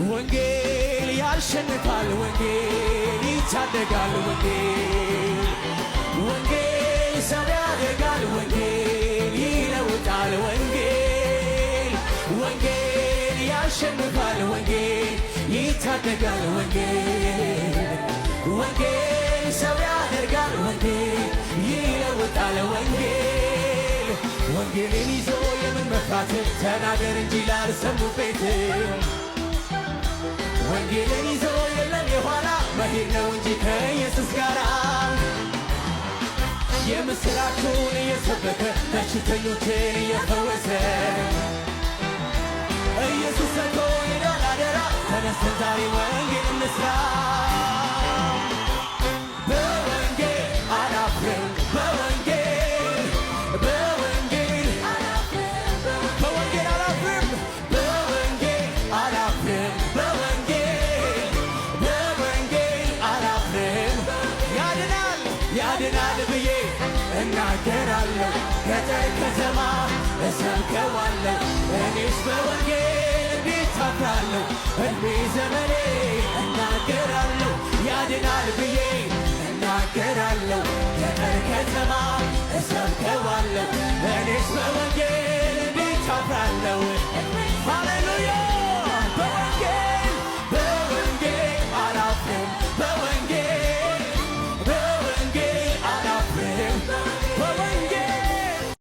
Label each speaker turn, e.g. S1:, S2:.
S1: ወንጌል ያሸንፋል፣ ወንጌል ይታደጋል፣ ወንጌል ሰው ያደርጋል፣ ወንጌል ይለውጣል፣ ወንጌል ያሸንፋል፣ ወንጌል ይታደጋል፣ ወንጌል ሰው ያደርጋል፣ ወንጌል ይለውጣል፣ ወንጌልን ይዞ የምን መፍራት ተናገር እንጂ ላልሰሙ ቤት ወንጌልን ይዞ የለም የኋላ መሄድ ነው እንጂ ከኢየሱስ ጋር የምስራቹን እየሰበከ በሽተኞችን እየፈወሰ ኢየሱስ ሰጥቶ ሄዷል አደራ። ተነስተን ዛሬ ወንጌል እንስራ። በወንጌል አላፍርም፣ በወንጌል አላፍርም፣ በወንጌል አላፍርም፣ ያድናል ብዬ እናገራለሁ። ገጠር ከተማ እሰብከዋለሁ። እኔስ በወንጌል እንዴት አፍራለሁ? እድሜ ዘመኔ እናገራለሁ። ያድናል ብዬ እናገራለሁ።